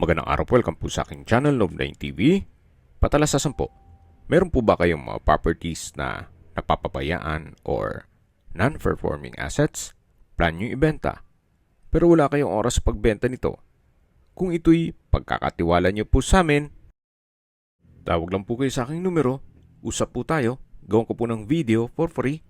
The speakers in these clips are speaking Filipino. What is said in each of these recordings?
Magandang araw po, welcome po sa aking channel, Love9 TV. Patalasasan po, meron po ba kayong mga properties na napapabayaan or non-performing assets? Plan nyo ibenta, pero wala kayong oras sa pagbenta nito. Kung ito'y pagkakatiwala nyo po sa amin, tawag lang po kayo sa aking numero, usap po tayo, gawin ko po ng video for free.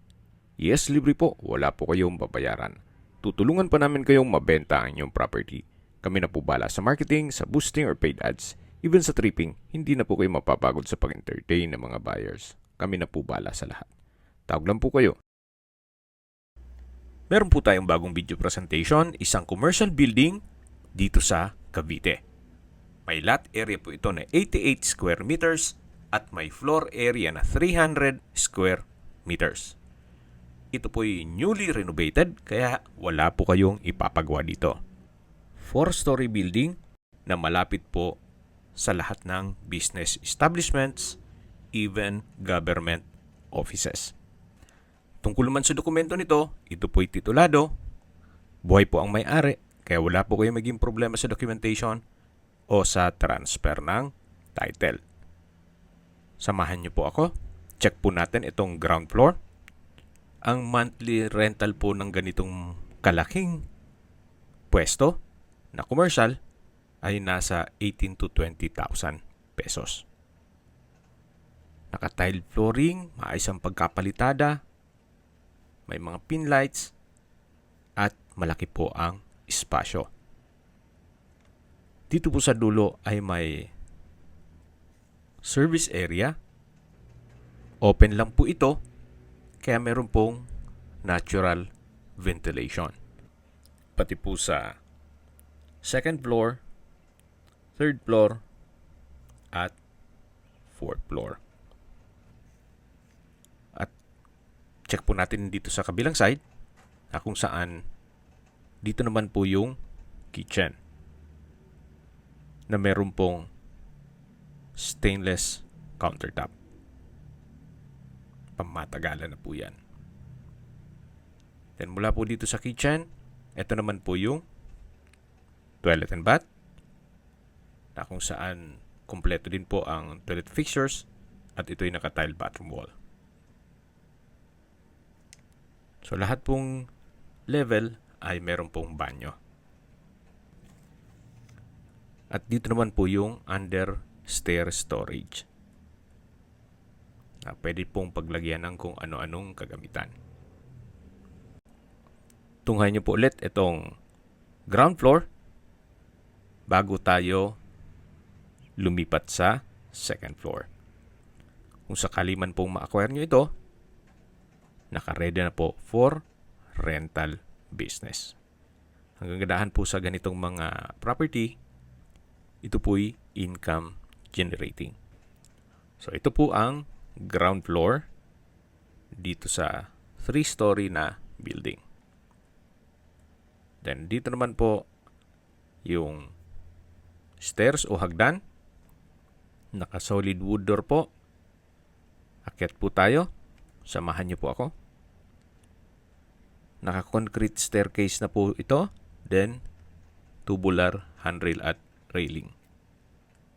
Yes, libre po, wala po kayong babayaran. Tutulungan pa namin kayong mabenta ang inyong property. Kami na po bala sa marketing, sa boosting or paid ads. Even sa tripping, hindi na po kayo mapapagod sa pag-entertain ng mga buyers. Kami na po bala sa lahat. Tawag lang po kayo. Meron po tayong bagong video presentation, isang commercial building dito sa Cavite. May lot area po ito na 88 square meters at may floor area na 300 square meters. Ito po'y newly renovated kaya wala po kayong ipapagawa dito. 4-story building na malapit po sa lahat ng business establishments, even government offices. Tungkol naman sa dokumento nito, ito po'y titulado, buhay po ang may-ari, kaya wala po kayong maging problema sa documentation o sa transfer ng title. Samahan niyo po ako. Check po natin itong ground floor. Ang monthly rental po ng ganitong kalaking pwesto na commercial ay nasa 18 to 20,000 pesos. Naka-tile flooring, maayos ang pagkapalitada, may mga pin lights, at malaki po ang espasyo. Dito po sa dulo ay may service area. Open lang po ito, kaya meron pong natural ventilation. Pati po sa second floor, third floor, at fourth floor. At check po natin dito sa kabilang side na kung saan dito naman po yung kitchen na meron pong stainless countertop. Pamatagalan na po yan. Then mula po dito sa kitchen, ito naman po yung toilet and bath na kung saan kompleto din po ang toilet fixtures at ito'y naka-tile bathroom wall. So lahat pong level ay meron pong banyo. At dito naman po yung under stair storage na pwede pong paglagyan ng kung ano-anong kagamitan. Tunghayan niyo po ulit itong ground floor bago tayo lumipat sa second floor. Kung sakali man pong ma-acquire nyo ito, naka-ready na po for rental business. Ang kagandahan po sa ganitong mga property, ito po'y income generating. So ito po ang ground floor dito sa 3-story na building. Then dito naman po yung stairs o hagdan. Naka-solid wood door po. Akyat po tayo. Samahan niyo po ako. Naka-concrete staircase na po ito. Then, tubular handrail at railing.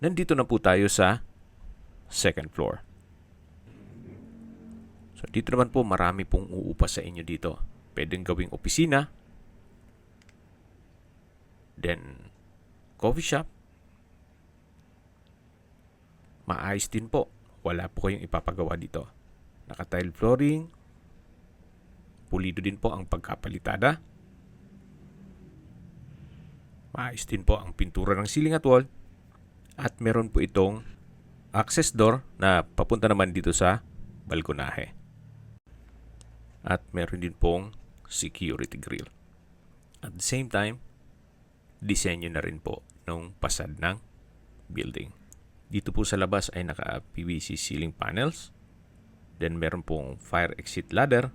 Nandito na po tayo sa second floor. So, dito naman po marami pong uupa sa inyo dito. Pwedeng gawing opisina. Then, coffee shop. Maayos din po. Wala po kayong ipapagawa dito. Naka-tile flooring. Pulido din po ang pagkapalitada. Maayos din po ang pintura ng ceiling at wall. At meron po itong access door na papunta naman dito sa balkonahe. At meron din pong security grill. At the same time, disenyo na rin po ng pasad ng building. Dito po sa labas ay naka-PVC ceiling panels. Then meron pong fire exit ladder.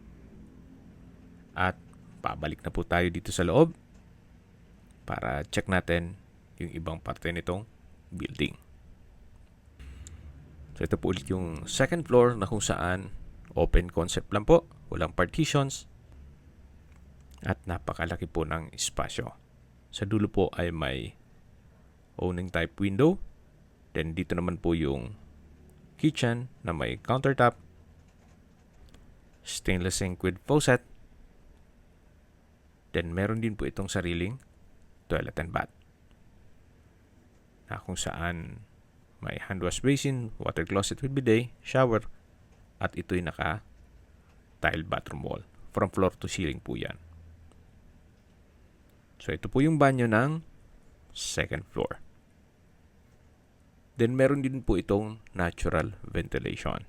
At pabalik na po tayo dito sa loob para check natin yung ibang parte nitong building. So ito po ulit yung second floor na kung saan open concept lang po. Walang partitions. At napakalaki po ng espasyo. Sa dulo po ay may owning type window. Then dito naman po yung kitchen na may countertop, stainless sink with faucet. Then meron din po itong sariling toilet and bath, na kung saan may hand wash basin, water closet with bidet, shower, at ito'y naka-tiled bathroom wall. From floor to ceiling po yan. So ito po yung banyo ng second floor. Then meron din po itong natural ventilation.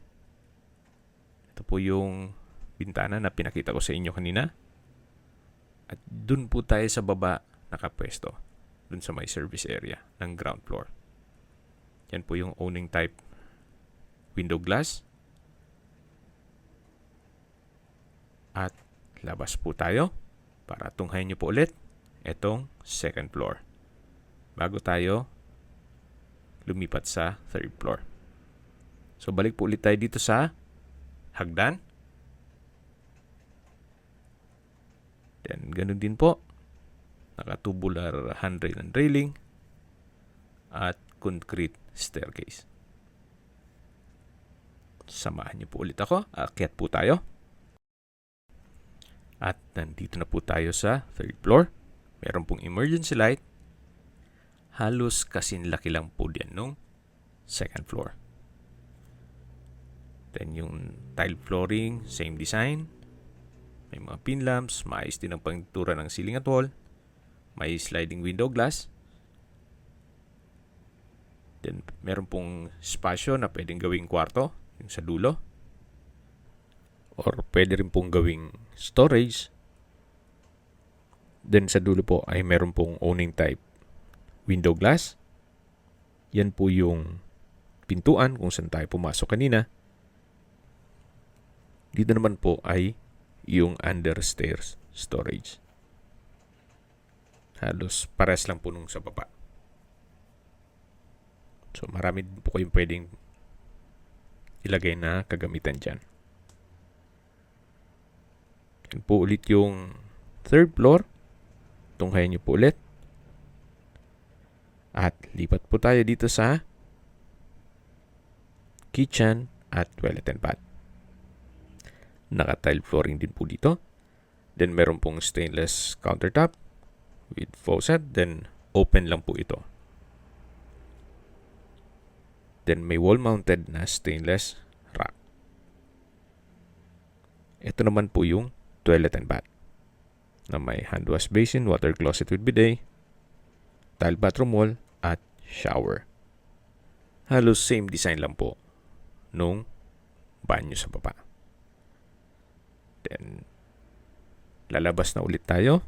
Ito po yung bintana na pinakita ko sa inyo kanina. At dun po tayo sa baba nakapwesto. Dun sa may service area ng ground floor. Yan po yung owning type window glass. At labas po tayo para tunghayin nyo po ulit itong second floor. Bago tayo lumipat sa third floor. So balik po ulit tayo dito sa hagdan. Then ganun din po. Naka-tubular handrail and railing at concrete staircase. Samahan niyo po ulit ako. Akyat po tayo. At nandito na po tayo sa third floor. Meron pong emergency light. Halos kasinlaki lang po diyan nung second floor. Then yung tile flooring, same design. May mga pin lamps, maayos din ang pangtura ng ceiling at wall. May sliding window glass. Then meron pong spasyo na pwedeng gawing kwarto, yung sa dulo. Or pwede rin pong gawing storage. Then sa dulo po ay meron pong owning type window glass. Yan po yung pintuan kung saan tayo pumasok kanina. Dito naman po ay yung understairs storage. Halos pares lang po nung sa baba. So marami din po kayong pwedeng ilagay na kagamitan dyan. Yan po ulit yung third floor. Tunghayan nyo po ulit. At lipat po tayo dito sa kitchen at toilet and bath. Naka-tile flooring din po dito. Then meron pong stainless countertop with faucet. Then open lang po ito. Then may wall-mounted na stainless rack. Ito naman po yung toilet and bath na may hand wash basin, water closet with bidet, tile bathroom wall, at shower. Halos same design lang po nung banyo sa baba. Then, lalabas na ulit tayo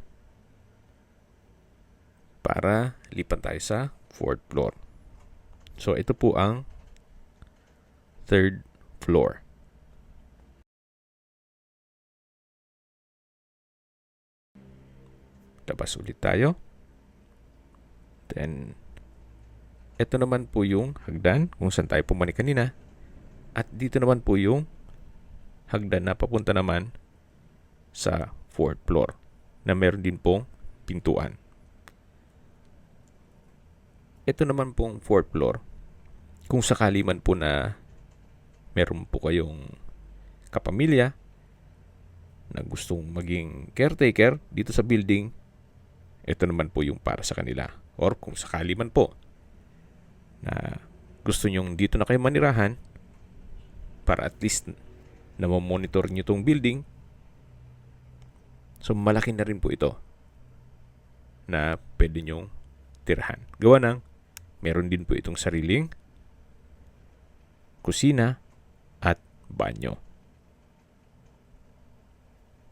para lipat tayo sa fourth floor. So, ito po ang third floor. Labas ulit tayo. Then, ito naman po yung hagdan kung saan tayo pumani kanina. At dito naman po yung hagdan na papunta naman sa fourth floor na meron din pong pintuan. Ito naman pong fourth floor. Kung sakali man po na meron po kayong kapamilya na gustong maging caretaker dito sa building, ito naman po yung para sa kanila. Or kung sakali man po na gusto nyong dito na kayo manirahan para at least na mamonitor nyo itong building, so malaki na rin po ito na pwede nyong tirahan. Gawa ng meron din po itong sariling kusina at banyo.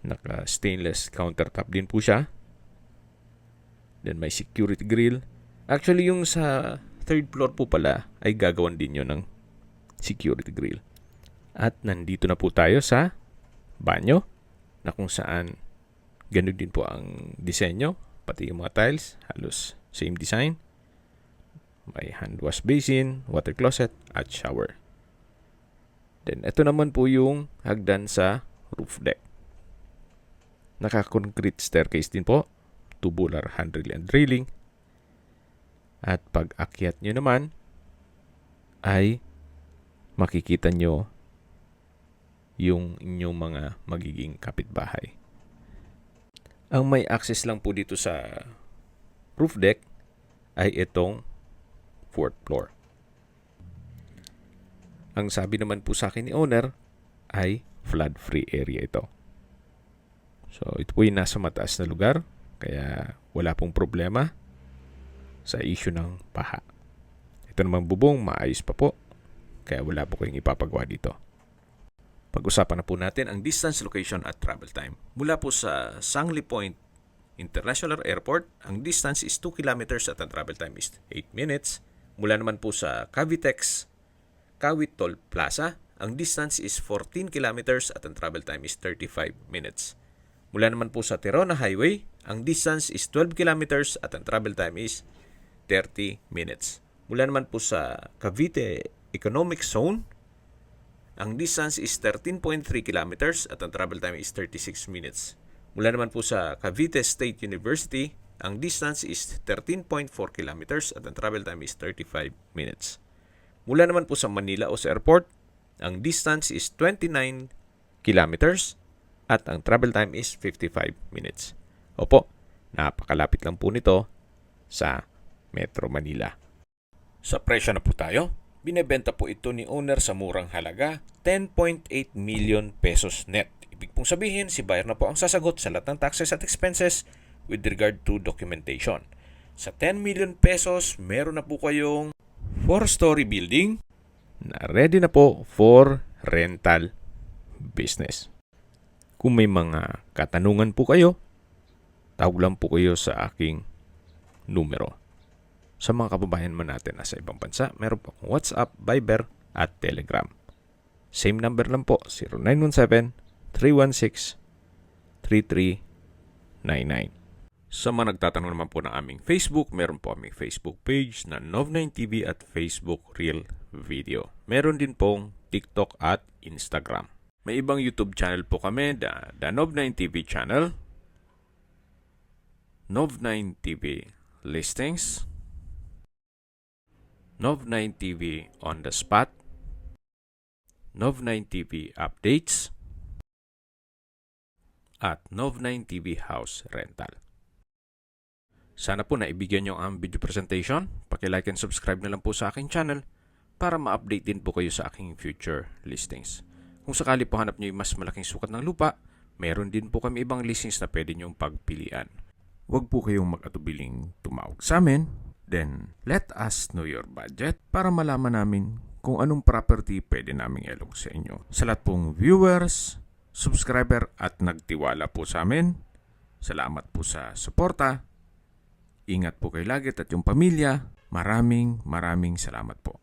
Naka stainless countertop din po siya. Then may security grill. Actually yung sa third floor po pala ay gagawan din yun ng security grill. At nandito na po tayo sa banyo na kung saan ganun din po ang disenyo. Pati yung mga tiles, halos same design. May hand wash basin, water closet, at shower. Then ito naman po yung hagdan sa roof deck. Naka-concrete staircase din po. Tubular handrail and railing. At pag akyat nyo naman, ay makikita nyo yung inyong mga magiging kapitbahay. Ang may access lang po dito sa roof deck ay itong 4th floor. Ang sabi naman po sa akin ni owner ay flood-free area ito. So ito po yung nasa mataas na lugar, kaya wala pong problema sa issue ng baha. Ito namang bubong, maayos pa po, kaya wala po kayong ipapagawa dito. Pag-usapan na po natin ang distance, location at travel time. Mula po sa Sangley Point International Airport, ang distance is 2 kilometers at ang travel time is 8 minutes. Mula naman po sa Cavitex Kawit Toll Plaza, ang distance is 14 kilometers at ang travel time is 35 minutes. Mula naman po sa Tirona Highway, ang distance is 12 kilometers at ang travel time is 30 minutes. Mula naman po sa Cavite Economic Zone, ang distance is 13.3 kilometers at ang travel time is 36 minutes. Mula naman po sa Cavite State University, ang distance is 13.4 kilometers at ang travel time is 35 minutes. Mula naman po sa Manila O's Airport, ang distance is 29 kilometers at ang travel time is 55 minutes. Opo, napakalapit lang po nito sa Metro Manila. Sa presyo na po tayo. Binebenta po ito ni owner sa murang halaga, 10.8 million pesos net. Ibig pong sabihin, si buyer na po ang sasagot sa lahat ng taxes at expenses with regard to documentation. Sa 10 million pesos, meron na po kayong 4-story building na ready na po for rental business. Kung may mga katanungan po kayo, tawag lang po kayo sa aking numero. Sa mga kababayan man natin na sa ibang bansa, meron po akong WhatsApp, Viber, at Telegram. Same number lang po, 0917-316-3399. Sa mga nagtatanong naman po ng aming Facebook, meron po aming Facebook page na Nov9TV at Facebook Real Video. Meron din pong TikTok at Instagram. May ibang YouTube channel po kami, the Nov9TV channel, Nov9TV Listings, Nov9TV On The Spot, Nov9TV Updates, at Nov9TV House Rental. Sana po naibigyan nyo ang video presentation. Paki-like and subscribe na lang po sa aking channel para ma-update din po kayo sa aking future listings. Kung sakali po hanap nyo yung mas malaking sukat ng lupa, meron din po kami ibang listings na pwede nyong pagpilian. Huwag po kayong mag-atubiling tumawag sa amin. Then, let us know your budget para malaman namin kung anong property pwede naming ilog sa inyo. Sa lahat pong viewers, subscriber at nagtiwala po sa amin, salamat po sa suporta. Ingat po kayo lagi at yung pamilya. Maraming salamat po.